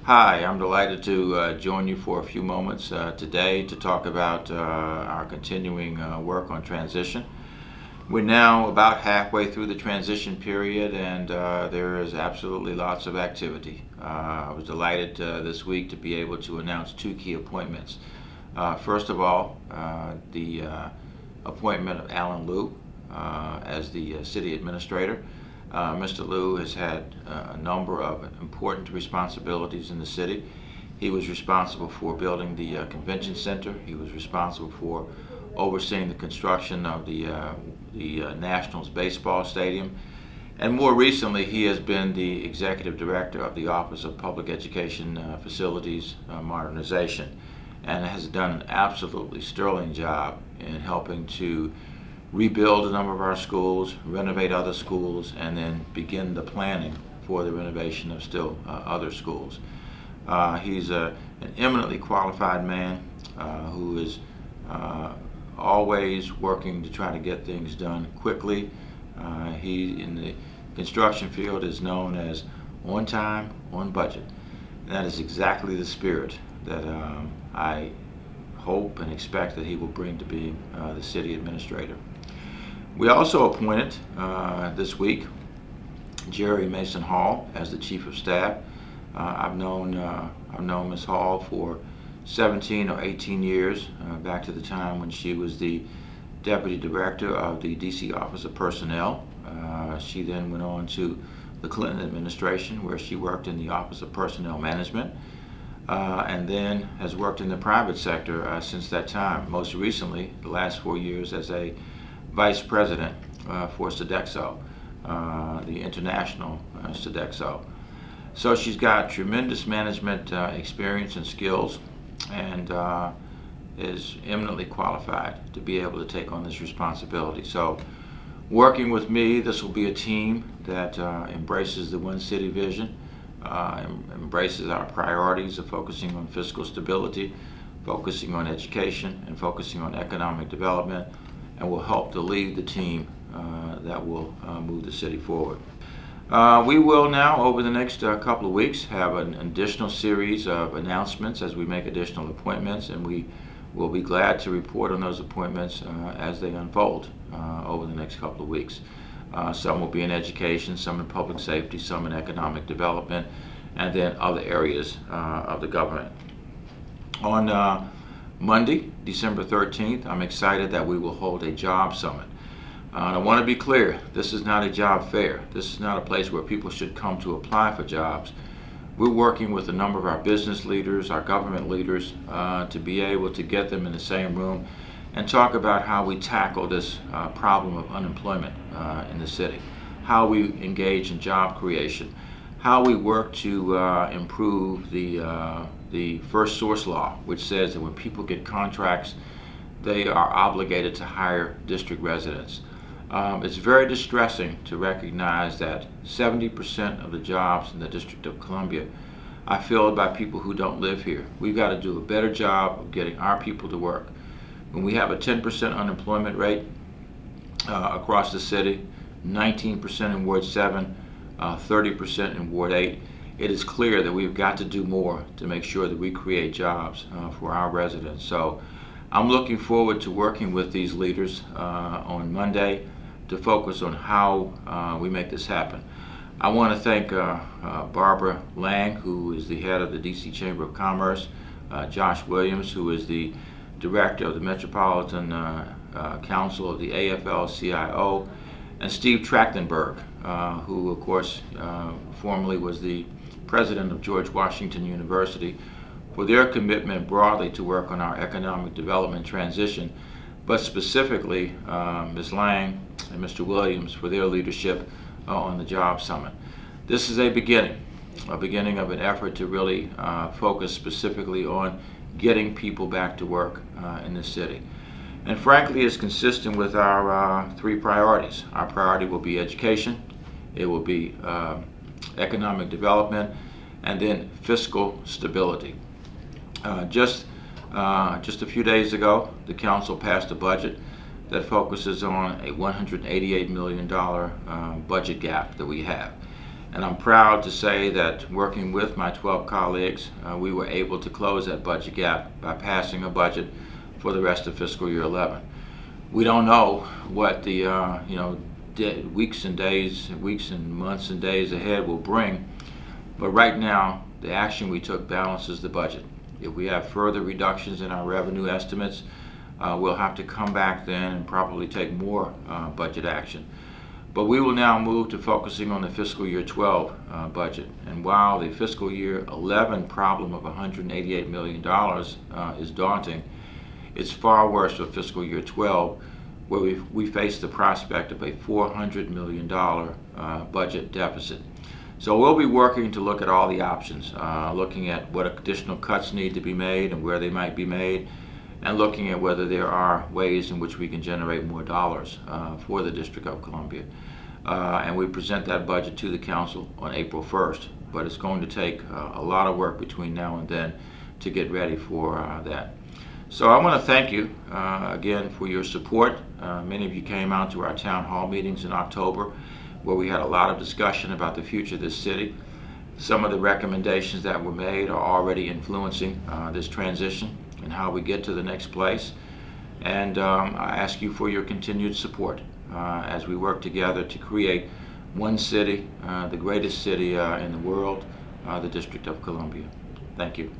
Hi, I'm delighted to join you for a few moments today to talk about our continuing work on transition. We're now about halfway through the transition period, and there is absolutely lots of activity. I was delighted this week to be able to announce two key appointments. First of all, the appointment of Alan Liu as the city administrator. Mr. Liu has had a number of important responsibilities in the city. He was responsible for building the convention center. He was responsible for overseeing the construction of the Nationals baseball stadium. And more recently, he has been the executive director of the Office of Public Education Facilities Modernization, and has done an absolutely sterling job in helping to rebuild a number of our schools, renovate other schools, and then begin the planning for the renovation of still other schools. He's an eminently qualified man who is always working to try to get things done quickly. He, in the construction field, is known as on time, on budget. And that is exactly the spirit that I hope and expect that he will bring to being the city administrator. We also appointed this week Jerry Mason Hall as the Chief of Staff. I've known Ms. Hall for 17 or 18 years, back to the time when she was the Deputy Director of the DC Office of Personnel. She then went on to the Clinton administration, where she worked in the Office of Personnel Management, and then has worked in the private sector since that time. Most recently, the last 4 years, as a Vice President for Sodexo, the international Sodexo. So she's got tremendous management experience and skills, and is eminently qualified to be able to take on this responsibility. So working with me, this will be a team that embraces the One City vision, embraces our priorities of focusing on fiscal stability, focusing on education, and focusing on economic development, and will help to lead the team that will move the city forward. We will now, over the next couple of weeks, have an additional series of announcements as we make additional appointments, and we will be glad to report on those appointments as they unfold over the next couple of weeks. Some will be in education, some in public safety, some in economic development, and then other areas of the government. On Monday, December 13th, I'm excited that we will hold a job summit. And I want to be clear, this is not a job fair. This is not a place where people should come to apply for jobs. We're working with a number of our business leaders, our government leaders, to be able to get them in the same room and talk about how we tackle this problem of unemployment in the city, how we engage in job creation, how we work to improve the first source law, which says that when people get contracts, they are obligated to hire district residents. It's very distressing to recognize that 70% of the jobs in the District of Columbia are filled by people who don't live here. We've got to do a better job of getting our people to work. When we have a 10% unemployment rate across the city, 19% in Ward 7, 30% in Ward 8, it is clear that we've got to do more to make sure that we create jobs for our residents. So I'm looking forward to working with these leaders on Monday to focus on how we make this happen. I want to thank Barbara Lang, who is the head of the DC Chamber of Commerce, Josh Williams, who is the director of the Metropolitan Council of the AFL-CIO, and Steve Trachtenberg, who of course formerly was the president of George Washington University, for their commitment broadly to work on our economic development transition, but specifically Ms. Lang and Mr. Williams for their leadership on the Job Summit. This is a beginning of an effort to really focus specifically on getting people back to work in this city. And frankly, it's consistent with our three priorities. Our priority will be education, it will be economic development, and then fiscal stability. Just a few days ago, the council passed a budget that focuses on a $188 million budget gap that we have. And I'm proud to say that working with my 12 colleagues, we were able to close that budget gap by passing a budget for the rest of fiscal year 11. We don't know what the weeks and months and days ahead will bring, but right now the action we took balances the budget. If we have further reductions in our revenue estimates, we'll have to come back then and probably take more budget action. But we will now move to focusing on the fiscal year 12 budget. And while the fiscal year 11 problem of $188 million is daunting, it's far worse for fiscal year 12, where we face the prospect of a $400 million budget deficit. So we'll be working to look at all the options, looking at what additional cuts need to be made and where they might be made, and looking at whether there are ways in which we can generate more dollars for the District of Columbia. And we present that budget to the Council on April 1st, but it's going to take a lot of work between now and then to get ready for that. So I want to thank you again for your support. Many of you came out to our town hall meetings in October, where we had a lot of discussion about the future of this city. Some of the recommendations that were made are already influencing this transition and how we get to the next place. And I ask you for your continued support as we work together to create one city, the greatest city in the world, the District of Columbia. Thank you.